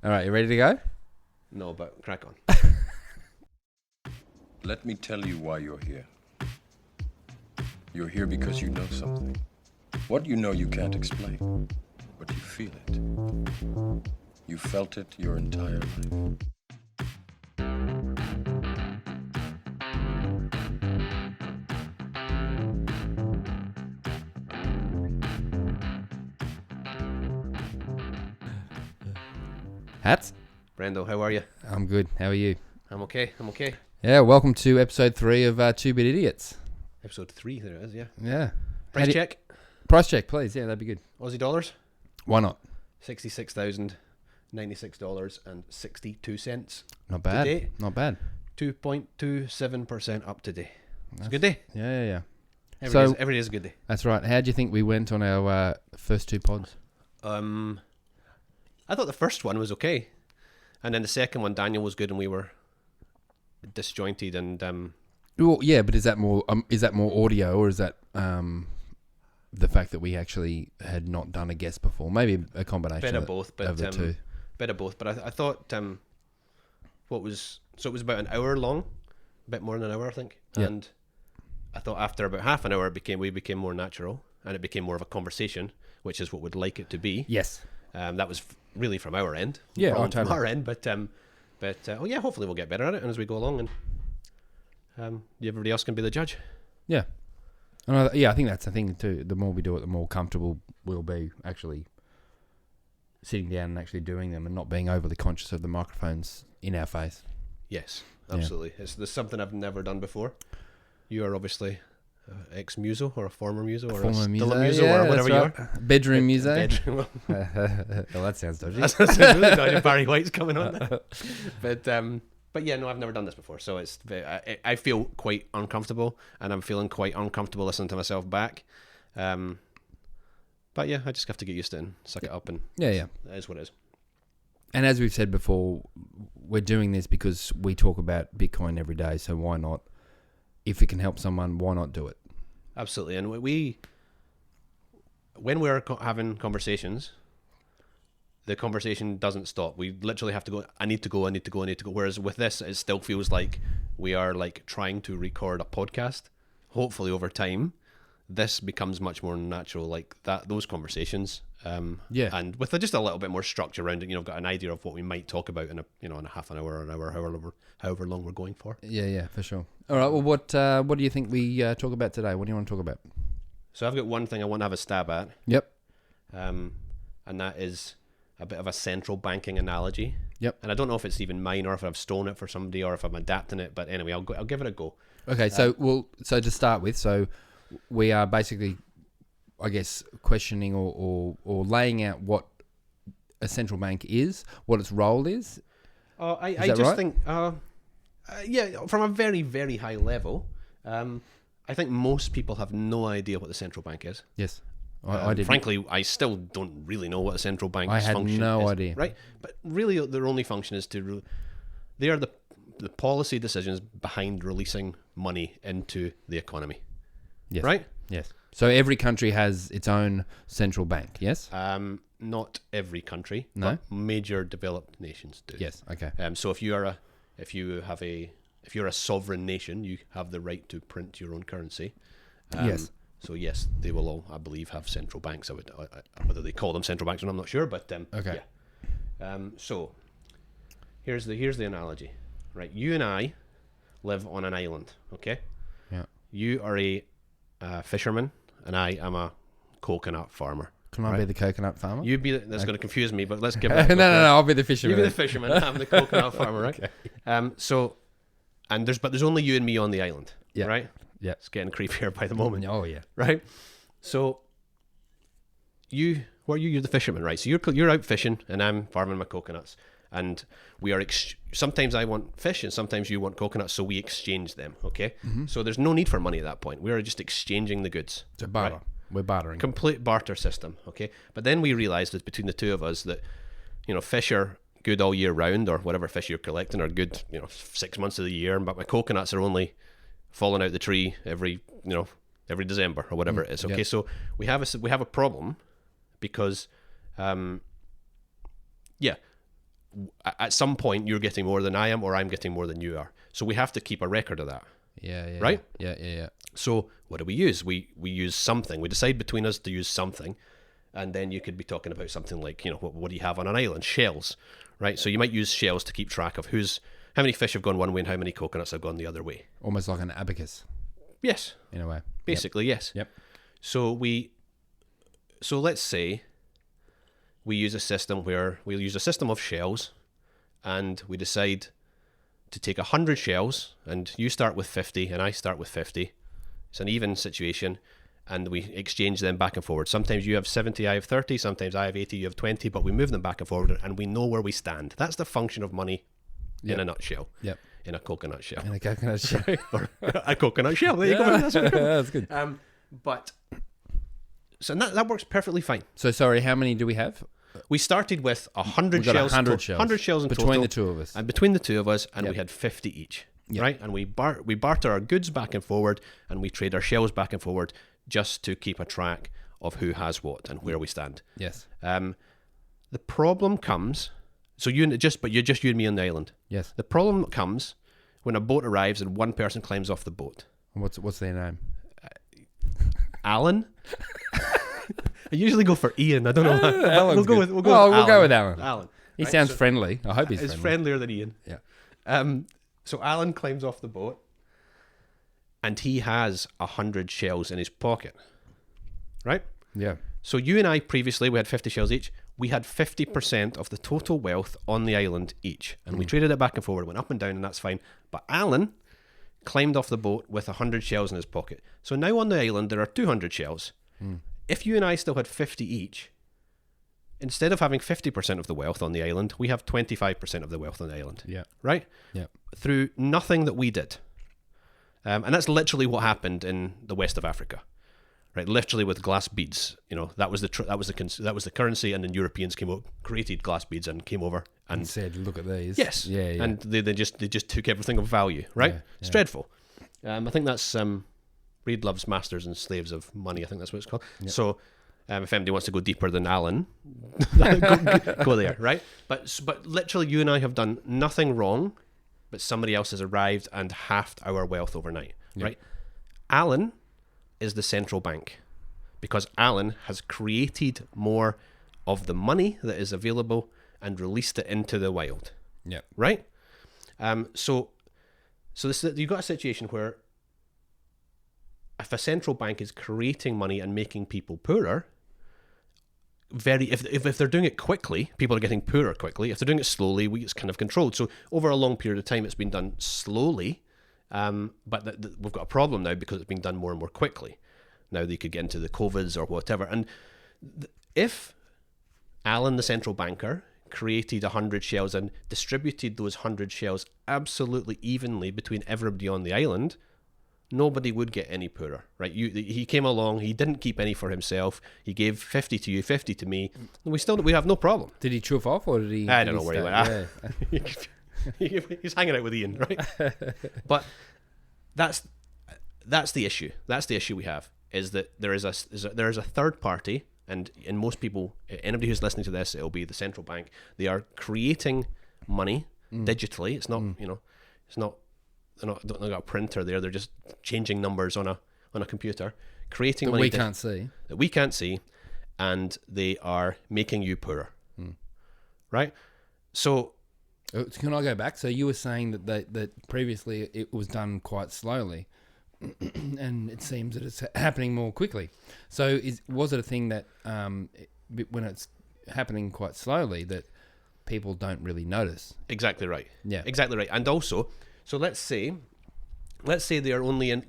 All right, you ready to go? No, but crack on. Let me tell you why you're here. You're here because you know something. What you know you can't explain, but you feel it. You felt it your entire life. Hats? Brendo, how are you? I'm good. How are you? I'm okay. Yeah, welcome to episode 3 of Two Bit Idiots. Episode 3, there it is, yeah. Yeah. Price check. Price check, please. Yeah, that'd be good. Aussie dollars. Why not? $66,096.62. Not bad. Today. Not bad. 2.27% up today. It's a good day. Yeah. Every day is a good day. That's right. How do you think we went on our first 2 pods? I thought the first one was okay. And then the second one, Daniel was good and we were disjointed and... Well, yeah, but is that more audio, or is that the fact that we actually had not done a guest before? Maybe a combination bit of both, but of the two. Bit of both. But I thought it was about an hour long, a bit more than an hour, I think. Yep. And I thought after about half an hour, we became more natural, and it became more of a conversation, which is what we'd like it to be. Yes. That was really from our end. Yeah, from our end. But hopefully we'll get better at it, and as we go along, and everybody else can be the judge. Yeah. And I think that's the thing too. The more we do it, the more comfortable we'll be actually sitting down and actually doing them, and not being overly conscious of the microphones in our face. Yes, absolutely. Yeah. There's something I've never done before. You are obviously ex-muso or a former muso or still a muso, yeah, or whatever you are. Bedroom muso. Bedroom. Well, that sounds dodgy. That's really dodgy. Barry White's coming on. But yeah, no, I've never done this before, so I feel quite uncomfortable, and I'm feeling quite uncomfortable listening to myself back. But yeah, I just have to get used to it and suck it up, and yeah, it is what it is. And as we've said before, we're doing this because we talk about Bitcoin every day, so why not? If it can help someone, why not do it? Absolutely. And when we're having conversations, the conversation doesn't stop. We literally have to go, I need to go. Whereas with this, it still feels like we are like trying to record a podcast. Hopefully over time, this becomes much more natural, like those conversations. And with just a little bit more structure around it, got an idea of what we might talk about in a half an hour or an hour, however long we're going for. Yeah, for sure. All right. Well, what do you think we talk about today? What do you want to talk about? So I've got one thing I want to have a stab at. Yep. And that is a bit of a central banking analogy. Yep. And I don't know if it's even mine or if I've stolen it for somebody or if I'm adapting it. But anyway, I'll give it a go. Okay. So to start with, we are basically, I guess, questioning or laying out what a central bank is, what its role is. I just think, from a very, very high level, I think most people have no idea what the central bank is. Yes. I did. Frankly, I still don't really know what a central bank's function is. I had no idea. Right? But really, their only function is they are the policy decisions behind releasing money into the economy. Yes. Right? Yes. So every country has its own central bank, yes? Not every country, no? But major developed nations do. Yes, okay. So if you're a sovereign nation, you have the right to print your own currency. Yes. So yes, they will all, I believe, have central banks. Whether they call them central banks or not, I'm not sure, but okay. Yeah. So here's the analogy, right? You and I live on an island, okay? Yeah. You are a fisherman, and I am a coconut farmer. Can I be the coconut farmer? You be that's going to confuse me, but let's give it. No, I'll be the fisherman. You be the fisherman. I'm the coconut farmer, right? Okay. There's only you and me on the island, right? Yeah. It's getting creepier by the moment. Oh yeah. Right. So you're the fisherman, right? So you're out fishing, and I'm farming my coconuts, and we are. Sometimes I want fish, and sometimes you want coconuts, so we exchange them. Okay. Mm-hmm. So there's no need for money at that point. We are just exchanging the goods. It's a barter. Right? We're bartering. Complete barter system. Okay. But then we realized that between the two of us that, fish are good all year round, or whatever fish you're collecting are good, 6 months of the year, but my coconuts are only falling out the tree every December or whatever it is. Okay. Yep. So we have a problem because at some point you're getting more than I am, or I'm getting more than you are. So we have to keep a record of that. Yeah. Right? Yeah. So what do we use? We use something. We decide between us to use something. And then you could be talking about something like, what do you have on an island? Shells, right? So you might use shells to keep track of how many fish have gone one way and how many coconuts have gone the other way. Almost like an abacus. Yes. In a way. Basically, yes. Yep. So let's say we use a system where we'll use a system of shells, and we decide to take 100 shells, and you start with 50 and I start with 50. It's an even situation, and we exchange them back and forward. Sometimes you have 70, I have 30, sometimes I have 80, you have 20, but we move them back and forward, and we know where we stand. That's the function of money in a nutshell. Yep. In a coconut shell. In a coconut shell. Or a coconut shell. There you go. That's what That's good. But so that works perfectly fine. So sorry, how many do we have? We started with 100 We've got shells. 100 shells. 100 shells in Between total. the two of us. And between the two of us, and Yep. we had 50 each. Yep. Right? And we barter our goods back and forward, and we trade our shells back and forward just to keep a track of who has what and where we stand. Yes. The problem comes, so you're just you and me on the island. Yes. The problem comes when a boat arrives and one person climbs off the boat. What's their name? Alan? I usually go for Ian. I don't know. Alan's We'll go good. with We'll go with Alan. Alan. He Right, sounds so friendly. I hope he's It's friendly. friendlier than Ian. Yeah. So Alan climbs off the boat, and he has 100 shells in his pocket. Right? Yeah. So you and I previously, we had 50 shells each. We had 50% of the total wealth on the island each. And we traded it back and forward, went up and down, and that's fine. But Alan climbed off the boat with 100 shells in his pocket. So now on the island, there are 200 shells. If you and I still had 50 each, instead of having 50% of the wealth on the island, we have 25% of the wealth on the island. Yeah. Right? Yeah. Through nothing that we did. And that's literally what happened in the west of Africa. Right, literally with glass beads, that was the currency, and then Europeans came up, created glass beads, and came over And said, look at these. yes, Yeah. and they just took everything of value, right? Yeah, It's yeah. dreadful. I think that's Reed Love's Masters and Slaves of Money. I think that's what it's called. Yep. So, if anybody wants to go deeper than Alan, go there, right? But literally, you and I have done nothing wrong, but somebody else has arrived and halved our wealth overnight, right? Alan is the central bank, because Alan has created more of the money that is available and released it into the wild. Yeah. Right? So you've got a situation where if a central bank is creating money and making people poorer, if they're doing it quickly, people are getting poorer quickly. If they're doing it slowly, it's kind of controlled. So over a long period of time, it's been done slowly. But we've got a problem now because it's being done more and more quickly. Now they could get into the COVIDs or whatever. And if Alan, the central banker, created 100 shells and distributed those 100 shells absolutely evenly between everybody on the island, nobody would get any poorer, right? He came along, he didn't keep any for himself. He gave 50 to you, 50 to me. And we have no problem. Did he chuff off, or did he? I don't know where he went. Yeah. He's hanging out with Ian, right? But that's the issue. That's the issue we have, is that there is a third party, and in most people, anybody who's listening to this, it'll be the central bank. They are creating money digitally. It's not, it's not. They've not got a printer there. They're just changing numbers on a computer, creating money that we can't see, and they are making you poorer, right? So. Can I go back? So you were saying that previously it was done quite slowly, and it seems that it's happening more quickly. So was it a thing that when it's happening quite slowly that people don't really notice? Exactly right. Yeah. Exactly right. And also, so let's say they are only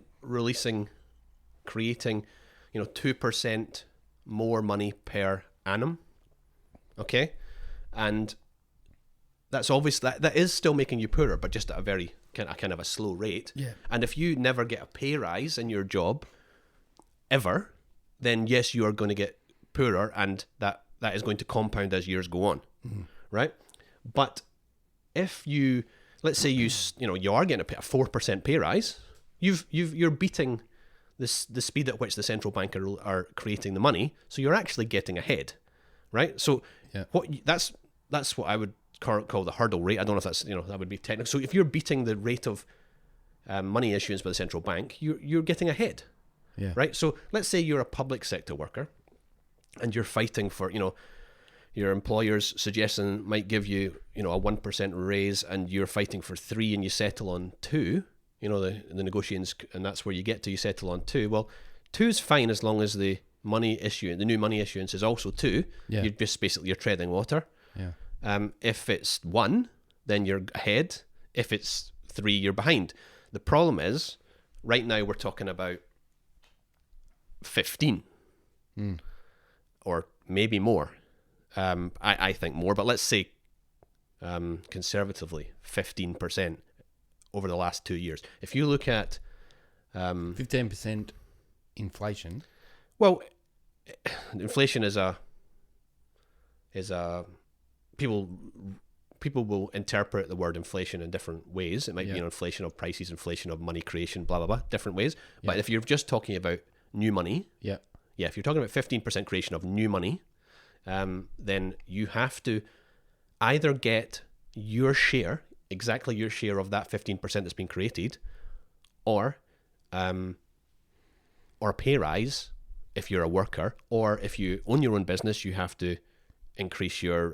creating, 2% more money per annum. Okay, and that's obvious. That is still making you poorer, but just at a very kind of a slow rate. Yeah. And if you never get a pay rise in your job, ever, then yes, you are going to get poorer, and that is going to compound as years go on, right? But if let's say you are getting a 4% pay rise, you're beating the speed at which the central bank are creating the money, so you're actually getting ahead, right? So Yeah. that's what I would called the hurdle rate. I don't know if that's, that would be technical. So if you're beating the rate of money issuance by the central bank, you're getting ahead. Yeah. Right. So let's say you're a public sector worker and you're fighting for, your employer's suggestion might give you, a 1% raise, and you're fighting for 3 and you settle on 2, the negotiations, and that's where you get to, you settle on 2. Well, 2 is fine as long as the new money issuance is also 2. Yeah. You're treading water. Yeah. If it's 1, then you're ahead. If it's 3, you're behind. The problem is, right now we're talking about 15 or maybe more. I think more, but let's say conservatively 15% over the last 2 years. If you look at 15% inflation. Well, inflation is a people will interpret the word inflation in different ways. It might be inflation of prices, inflation of money creation, blah blah blah, different ways. Yeah. But if you're just talking about new money, if you're talking about 15% creation of new money, then you have to either get your share, exactly your share of that 15% that's been created, or a pay rise if you're a worker, or if you own your own business, you have to increase your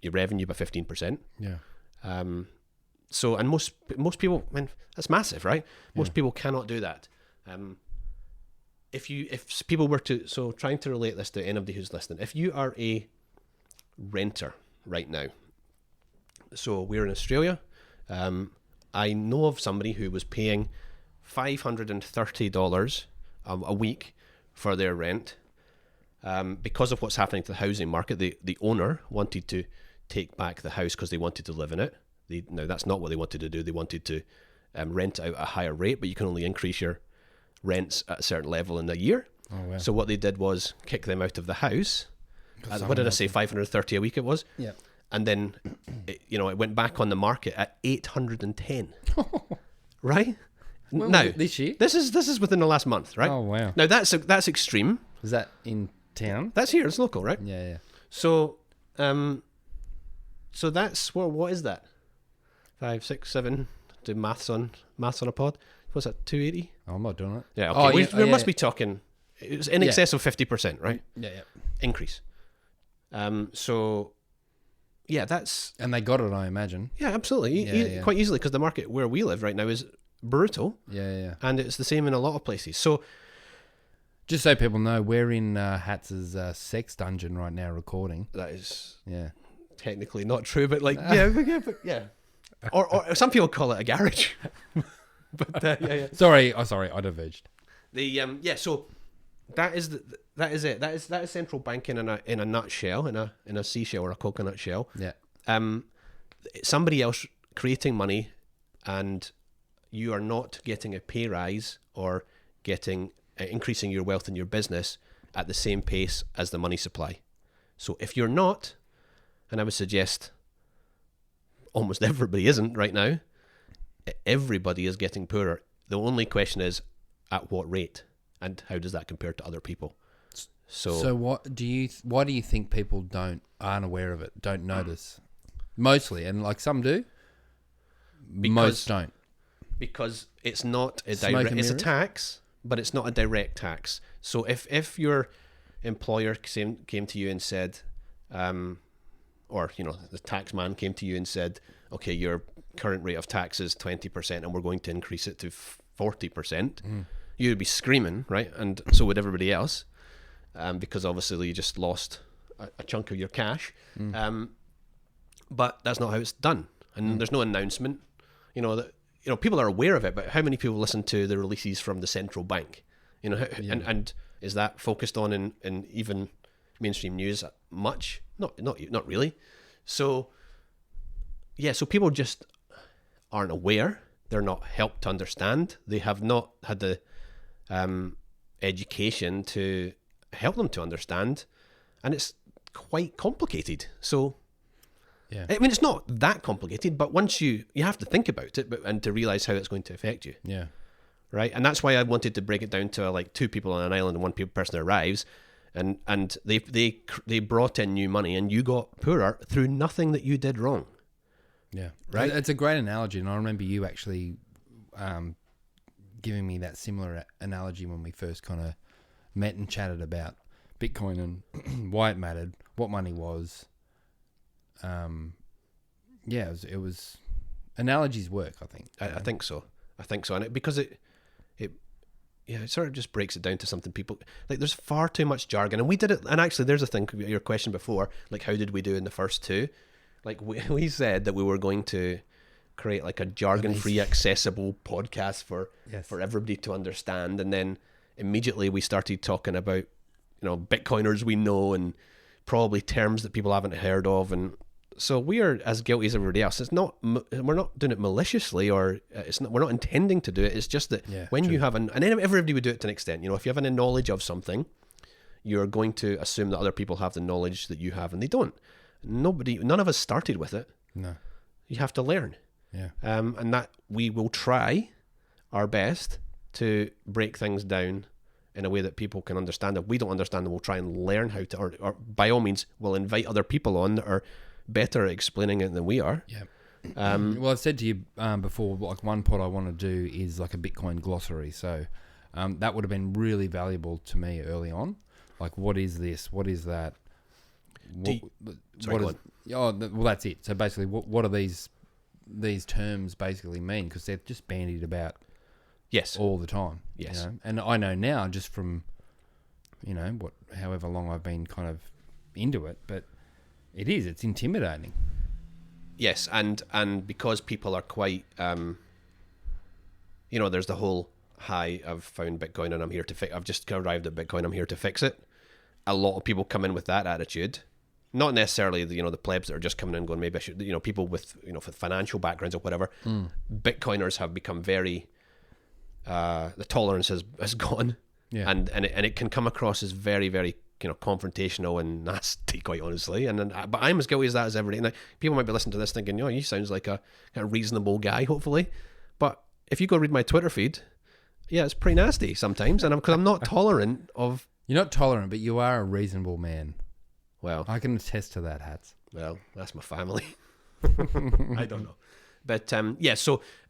revenue by 15%. Yeah. So, and most people, that's massive, right? Most people cannot do that. If people were to, so trying to relate this to anybody who's listening, if you are a renter right now, so we're in Australia, I know of somebody who was paying $530 a week for their rent. Because of what's happening to the housing market, the owner wanted to take back the house because they wanted to live in it. Now, that's not what they wanted to do. They wanted to rent out at a higher rate, but you can only increase your rents at a certain level in a year. Oh, wow. So what they did was kick them out of the house. What did I say? 530 a week it was. Yeah. And then, it went back on the market at 810. Right? Now, this year? This is within the last month, right? Oh, wow. Now that's extreme. Is that in town? That's here. It's local, right? Yeah. So, so that's what is that? 5, 6, 7. Do maths on a pod. What's that? 280. Oh, I'm not doing it. Yeah. Okay. Oh, We must be talking. It was in excess of 50%, right? Yeah. Increase. So, yeah, that's. And they got it, I imagine. Yeah, absolutely. Quite easily, because the market where we live right now is brutal. Yeah. And it's the same in a lot of places. So, just so people know, we're in Hatz's sex dungeon right now recording. that is technically not true, but yeah. Or some people call it a garage. But yeah. Sorry, I diverged. So that is it. That is central banking in a nutshell, in a seashell or a coconut shell. Yeah. Somebody else creating money, and you are not getting a pay rise or getting increasing your wealth in your business at the same pace as the money supply. So if you're not, and I would suggest almost everybody isn't right now, everybody is getting poorer. The only question is at what rate, and how does that compare to other people? So why do you think people aren't aware of it, don't notice? Mostly, and like some do, most don't. Because it's not a Smoke direct, and it's a mirrors? tax, but it's not a direct tax. So if your employer came to you and said, or the tax man came to you and said, okay, your current rate of tax is 20% and we're going to increase it to 40%, you would be screaming, right? And so would everybody else, because obviously you just lost a chunk of your cash. But that's not how it's done, and there's no announcement. People are aware of it, but how many people listen to the releases from the central bank? And is that focused on in even mainstream news much? Not really. So so people just aren't aware. They're not helped to understand. They have not had the education to help them to understand, and it's quite complicated. So Yeah. I mean, it's not that complicated, but once you have to think about it, and to realize how it's going to affect you. Yeah. Right. And that's why I wanted to break it down to like 2 people on an island and 1 person arrives. and they brought in new money, and you got poorer through nothing that you did wrong. Yeah, right. It's a great analogy, and I remember you actually giving me that similar analogy when we first kind of met and chatted about Bitcoin and why it mattered, what money was. It was analogies work. I think. I think so. And because it sort of just breaks it down to something people like. There's far too much jargon, and we did it. And actually, there's a thing. Your question before, like, how did we do in the first two? Like, we said that we were going to create like a jargon-free, accessible podcast for everybody to understand, and then immediately we started talking about, Bitcoiners we know and probably terms that people haven't heard of, and so we are as guilty as everybody else. We're not doing it maliciously, or we're not intending to do it. It's just that when you have and everybody would do it to an extent. If you have any knowledge of something, you're going to assume that other people have the knowledge that you have, and they don't. None of us started with it. No, you have to learn. Yeah, and that we will try our best to break things down in a way that people can understand. If we don't understand them, we'll try and learn how to, or by all means, we'll invite other people on that are better at explaining it than we are. Yeah. Well, I've said to you before, like one pod I want to do is like a Bitcoin glossary. So that would have been really valuable to me early on. Like, what is this? What is that? Well, that's it. So basically, what are these terms basically mean? Because they're just bandied about. Yes. All the time. Yes. And I know now just from, however long I've been kind of into it, but it's intimidating. Yes. And because people are quite, there's the whole, hi, I've found Bitcoin and I'm here to I've just arrived at Bitcoin, I'm here to fix it. A lot of people come in with that attitude. Not necessarily the plebs that are just coming in and going, maybe I should, people with, with financial backgrounds or whatever. Bitcoiners have become very, the tolerance has gone, and it can come across as very, very confrontational and nasty, quite honestly. But I'm as guilty as that as everybody. And people might be listening to this thinking, he sounds like a reasonable guy, hopefully. But if you go read my Twitter feed, it's pretty nasty sometimes, and because I'm not tolerant of. You're not tolerant, but you are a reasonable man. Well, I can attest to that, Hats. Well, that's my family. I don't know. But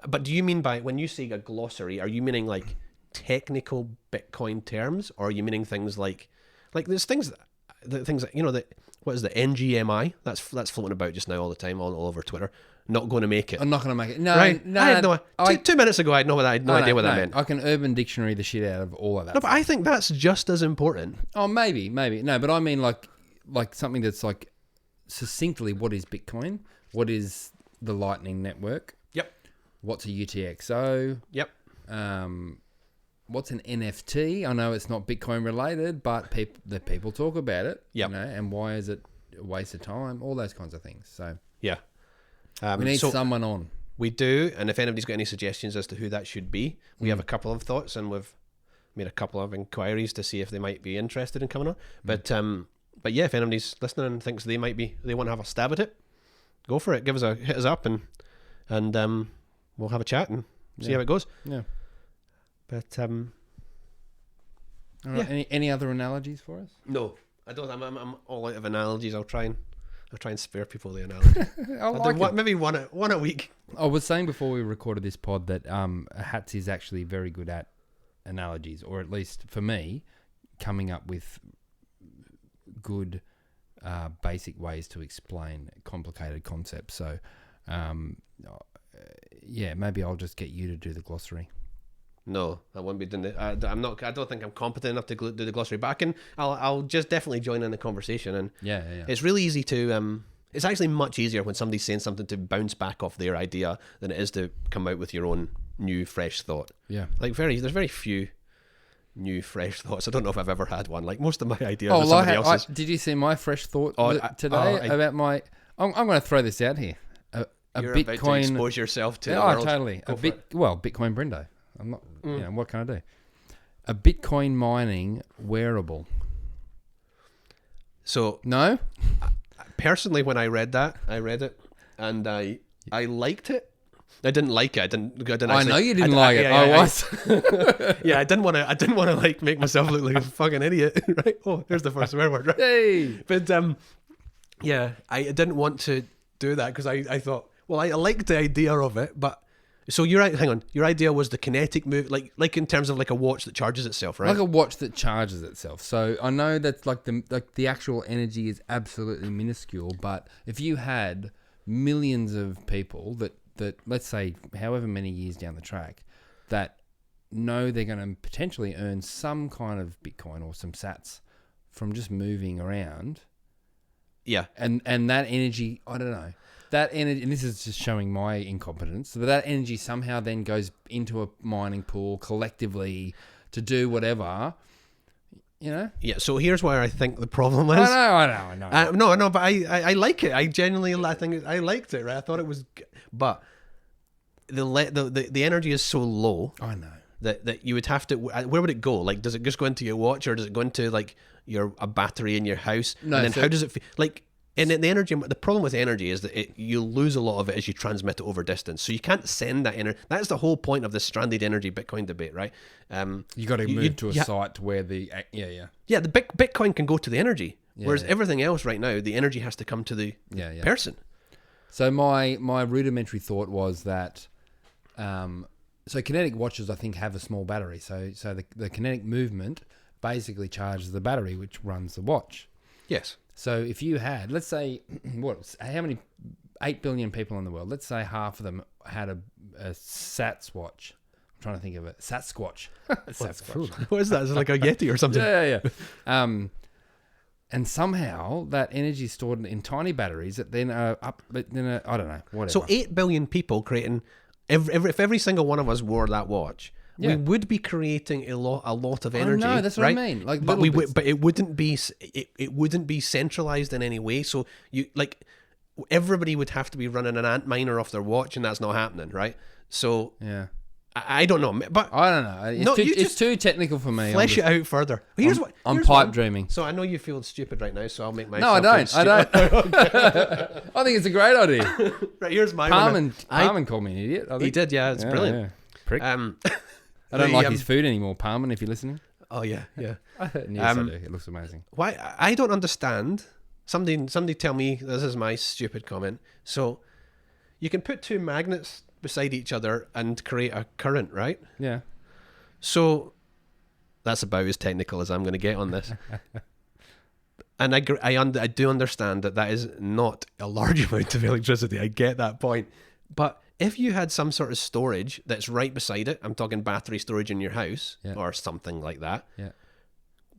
but do you mean by, when you say a glossary, are you meaning like technical Bitcoin terms, or are you meaning things like there's things that, what is the NGMI? That's floating about just now all the time, all over Twitter. Not going to make it. I'm not going to make it. No, right? No. I had no. 2 minutes ago, I had no idea what that meant. I can Urban Dictionary the shit out of all of that. No, but I think that's just as important. Oh, maybe. No, but I mean like something that's like succinctly, what is Bitcoin? What is the Lightning Network? Yep. What's a UTXO? Yep. What's an NFT? I know it's not Bitcoin related, but people talk about it. Yep. And why is it a waste of time? All those kinds of things. So yeah. We need someone on. We do, and if anybody's got any suggestions as to who that should be, we have a couple of thoughts, and we've made a couple of inquiries to see if they might be interested in coming on. But yeah, if anybody's listening and thinks they want to have a stab at it, go for it. Hit us up, and we'll have a chat and see how it goes. Yeah. But right. Any other analogies for us? No, I don't. I'm all out of analogies. I'll try and spare people the analogy. Maybe one a week. I was saying before we recorded this pod that Hats is actually very good at analogies, or at least for me, coming up with good basic ways to explain complicated concepts. So maybe I'll just get you to do the glossary. No, I won't be doing it. I don't think I'm competent enough to do the glossary, but I'll just definitely join in the conversation. And yeah. It's really easy to. It's actually much easier when somebody's saying something to bounce back off their idea than it is to come out with your own new, fresh thought. Yeah. There's very few new, fresh thoughts. I don't know if I've ever had one. Like, most of my ideas are somebody else's. Did you see my fresh thought today about my? I'm going to throw this out here. You're Bitcoin. About to expose yourself to the world. Totally. Bitcoin Brendo. I'm not. What can I do? A Bitcoin mining wearable. So no. Personally, when I read it and I liked it, I didn't like it. I didn't I actually, know you didn't like it. yeah, I yeah, was. yeah, I didn't want to like make myself look like a fucking idiot, right? Oh, there's the first swear word, right? Hey. But yeah, I didn't want to do that because I thought, well, I liked the idea of it, but so hang on, your idea was the kinetic move, like in terms of like a watch that charges itself, right? Like a watch that charges itself. So I know that's like the actual energy is absolutely minuscule, but if you had millions of people that let's say however many years down the track that know they're going to potentially earn some kind of Bitcoin or some sats from just moving around. Yeah. And that energy, I don't know. That energy, and this is just showing my incompetence, but that energy somehow then goes into a mining pool collectively to do whatever, you know? Yeah, so here's where I think the problem is. I know. No, but I like it. I genuinely, I think I liked it, right? I thought it was, but the energy is so low. I know. That you would have to, where would it go? Like, does it just go into your watch, or does it go into like a battery in your house? No, and then so how does it feel? Like, and the energy, the problem with energy is that you lose a lot of it as you transmit it over distance. So you can't send that energy. That's the whole point of the stranded energy Bitcoin debate, right? You got to move to a site where the the Bitcoin can go to the energy, whereas yeah. everything else right now, the energy has to come to the person. So my rudimentary thought was that, so kinetic watches I think have a small battery. So the kinetic movement basically charges the battery, which runs the watch. Yes. So if you had, let's say, how many 8 billion people in the world? Let's say half of them had a Sats watch. I'm trying to think of it. Sasquatch. Sasquatch. What is that? Is it like a Yeti or something? Yeah. And somehow that energy is stored in tiny batteries that then are up. But then I don't know. Whatever. So 8 billion people creating if every single one of us wore that watch. Yeah. We would be creating a lot of energy. No, that's what right? I mean. Like, but it wouldn't be centralized in any way. So everybody would have to be running an ant miner off their watch, and that's not happening, right? So yeah, I don't know, but I don't know. It's too technical for me. Flesh it out further. I'm pipe dreaming. So I know you feel stupid right now, so I'll make my. No, I don't. I think it's a great idea. Right, here's my one. Parman called me an idiot. I think. He did, yeah. It's brilliant. Yeah. Prick. I don't like his food anymore, Parman, if you're listening. Oh, yeah. Yes, I do. It looks amazing. Why? I don't understand. Somebody tell me, this is my stupid comment. So, you can put two magnets beside each other and create a current, right? Yeah. So, that's about as technical as I'm going to get on this. And I do understand that is not a large amount of electricity. I get that point. But if you had some sort of storage that's right beside it, I'm talking battery storage in your house or something like that,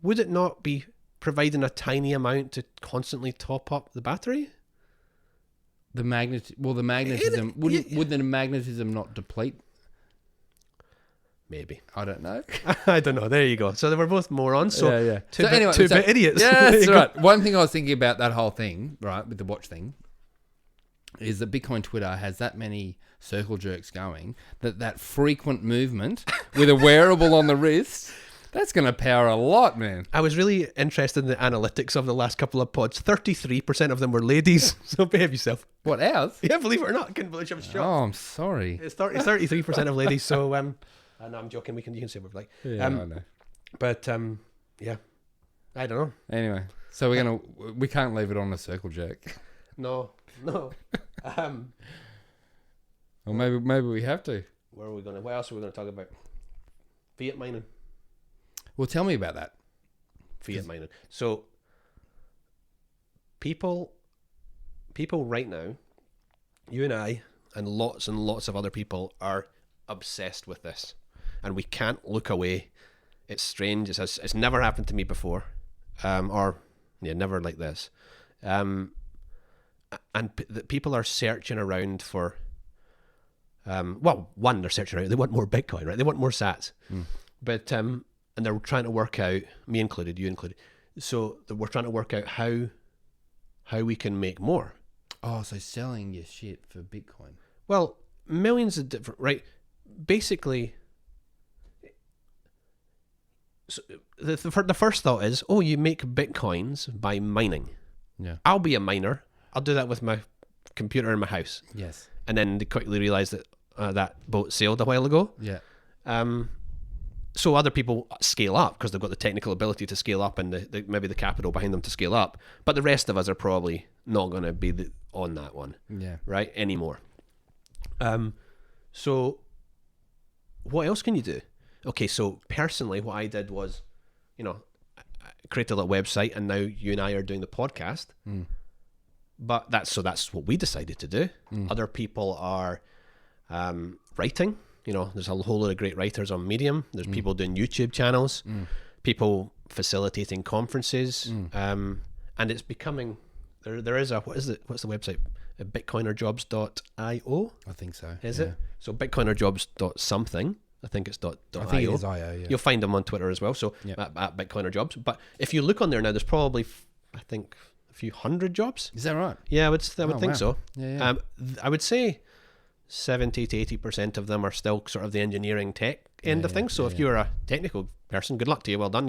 would it not be providing a tiny amount to constantly top up the battery? The magnetism, would the magnetism not deplete? Maybe. I don't know. I don't know. There you go. So they were both morons. So, yeah. Two-bit idiots. Yeah, that's right. One thing I was thinking about that whole thing, right, with the watch thing, is that Bitcoin Twitter has that many circle jerks going that frequent movement with a wearable on the wrist, that's going to power a lot, man. I was really interested in the analytics of the last couple of pods. 33% of them were ladies, so behave yourself. What, ours? Yeah, believe it or not, I couldn't believe I was shocked. Oh, I'm sorry. It's 33% of ladies, so no, I'm joking. You can say what we like. Yeah, I know. But yeah, I don't know. Anyway, so we can't leave it on a circle jerk. No. Or maybe we have to. What else are we gonna talk about? Fiat mining. Well, tell me about that. Fiat mining. So people right now, you and I and lots of other people are obsessed with this, and we can't look away. It's strange. It's never happened to me before, never like this. And people are searching around for. They're searching around. They want more Bitcoin, right? They want more Sats, but and they're trying to work out, me included, you included. So we're trying to work out how we can make more. Oh, so selling your shit for Bitcoin? Well, millions of different, right? Basically, so the first thought is, you make Bitcoins by mining. Yeah. I'll be a miner. I'll do that with my computer in my house. Yes. And then they quickly realize that that boat sailed a while ago. Yeah. So other people scale up because they've got the technical ability to scale up and maybe the capital behind them to scale up. But the rest of us are probably not going to be on that one, right, anymore. So what else can you do? Okay, so personally, what I did was, I created a little website, and now you and I are doing the podcast. But that's what we decided to do. Other people are writing. There's a whole lot of great writers on Medium. There's people doing YouTube channels, people facilitating conferences, and it's becoming. There is what's the website? Bitcoinerjobs.io. I think so. Is it? So bitcoinerjobs.something. I think it's .io. I think it is .io. Yeah. You'll find them on Twitter as well. So at Bitcoinerjobs. But if you look on there now, there's probably I think a few hundred jobs. Is that right? Yeah, I would think wow. so. Yeah. I would say 70 to 80% of them are still sort of the engineering tech end of things. So if you're a technical person, good luck to you. Well done.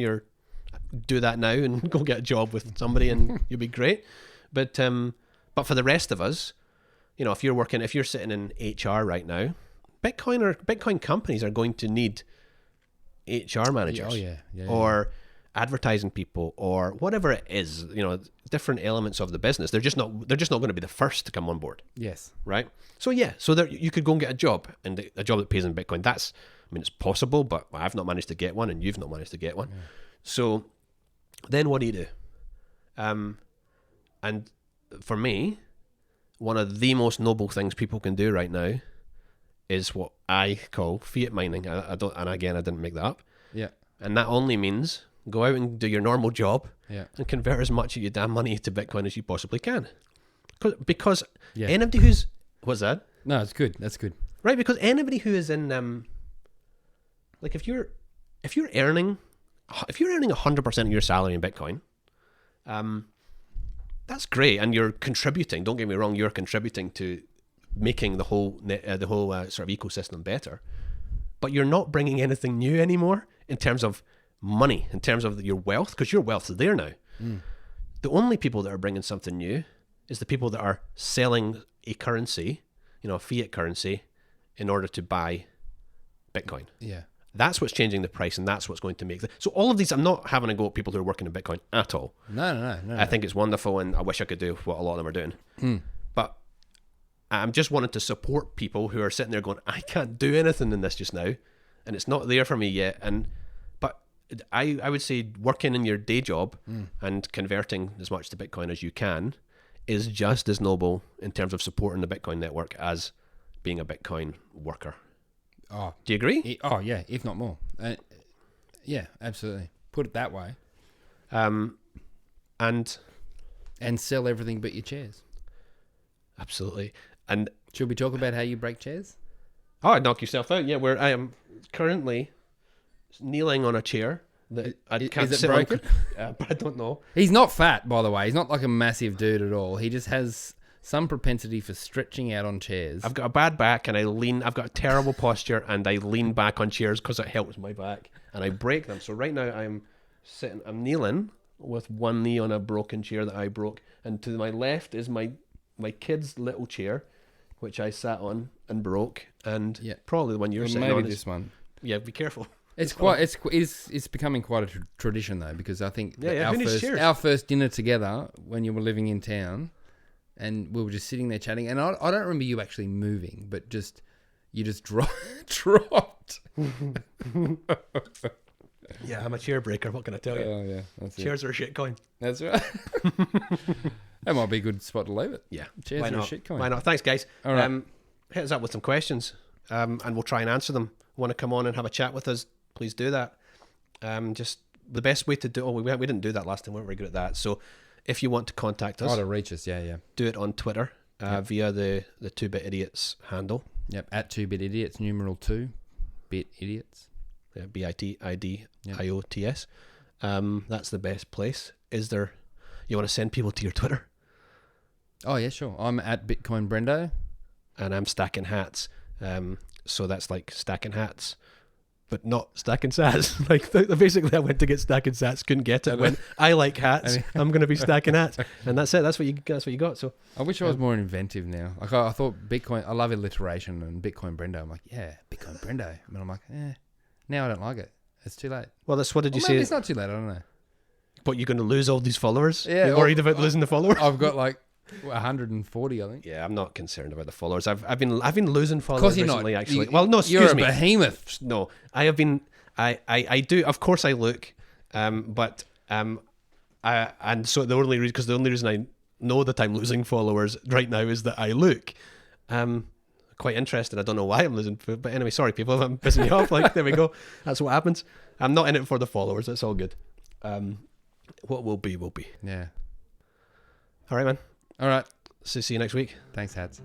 Do that now and go get a job with somebody and you'll be great. But for the rest of us, if you're sitting in HR right now, Bitcoin companies are going to need HR managers or advertising people or whatever it is, different elements of the business. They're just not going to be the first to come on board. Yes. Right. So you could go and get a job, and a job that pays in Bitcoin. It's possible, but I've not managed to get one, and you've not managed to get one. Yeah. So then what do you do? And for me, one of the most noble things people can do right now is what I call fiat mining. I didn't make that up. Yeah. And that only means go out and do your normal job and convert as much of your damn money to Bitcoin as you possibly can. Because anybody who's... What's that? No, it's good. That's good. Right, because anybody who is in... if you're earning 100% of your salary in Bitcoin, that's great, and you're contributing. Don't get me wrong, you're contributing to making the whole sort of ecosystem better. But you're not bringing anything new anymore in terms of money, in terms of your wealth, because your wealth is there now. The only people that are bringing something new is the people that are selling a currency, a fiat currency, in order to buy Bitcoin. Yeah. That's what's changing the price, and that's what's going to make so all of these, I'm not having a go at people who are working in Bitcoin at all. No. I think it's wonderful, and I wish I could do what a lot of them are doing. But I'm just wanting to support people who are sitting there going, I can't do anything in this just now, and it's not there for me yet. But I would say working in your day job and converting as much to Bitcoin as you can is just as noble in terms of supporting the Bitcoin network as being a Bitcoin worker. Oh, do you agree? Oh, yeah, if not more. Yeah, absolutely. Put it that way. And sell everything but your chairs. Absolutely. And should we talk about how you break chairs? Oh, I'd knock yourself out. Yeah, I am currently kneeling on a chair that I can't is it sit broken? on. But I don't know. He's not fat, by the way. He's not like a massive dude at all. He just has some propensity for stretching out on chairs. I've got a bad back, and I've got a terrible posture, and I lean back on chairs because it helps my back, and I break them. So right now I'm kneeling with one knee on a broken chair that I broke, and to my left is my kid's little chair, which I sat on and broke, and probably the one you're sitting on. Maybe this one. Yeah, be careful. It's becoming quite a tradition though, because I think our first dinner together when you were living in town, and we were just sitting there chatting, and I don't remember you actually moving, but you just dropped. Yeah, I'm a chair breaker. What can I tell you? Oh yeah, that's chairs are a shit coin. That's right. That might be a good spot to leave it. Yeah, chairs are a shit coin. Why not? Thanks, guys. All right. Hit us up with some questions, and we'll try and answer them. Want to come on and have a chat with us? Please do that. Just the best way to do. Oh, we didn't do that last time. We weren't very good at that. So, if you want to contact us, to reach us, yeah, do it on Twitter via the 2-Bit Idiots handle. Yep, at 2-Bit Idiots, numeral 2-Bit Idiots. Yeah, BITIDIOTS. That's the best place. Is there? You want to send people to your Twitter? Oh yeah, sure. I'm at Bitcoin Brendo, and I'm Stacking Hats. So that's like Stacking Hats, but not stacking sats. Like basically, I went to get stacking sats, couldn't get it. Went, I like hats. I'm going to be stacking hats, and that's it. That's what you got. So I wish I was more inventive now. Like I thought Bitcoin. I love alliteration and Bitcoin Brendo. I'm like, yeah, Bitcoin Brendo. And I'm like, now I don't like it. It's too late. Well, that's what did you Maybe say? it's not too late. I don't know. But you're going to lose all these followers? Yeah, You're worried about losing the followers? I've got like 140, I think. Yeah, I'm not concerned about the followers. I've been losing Of followers course you're recently. not. Actually, well, no, excuse You're me. a behemoth. No, I have been. I do. Of course, I look. But and so the only reason I know that I'm losing followers right now is that I look. Quite interested. I don't know why I'm losing, but anyway, sorry people, if I'm pissing you off. Like there we go. That's what happens. I'm not in it for the followers. It's all good. What will be will be. Yeah. All right, man. All right. So see you next week. Thanks, Hats.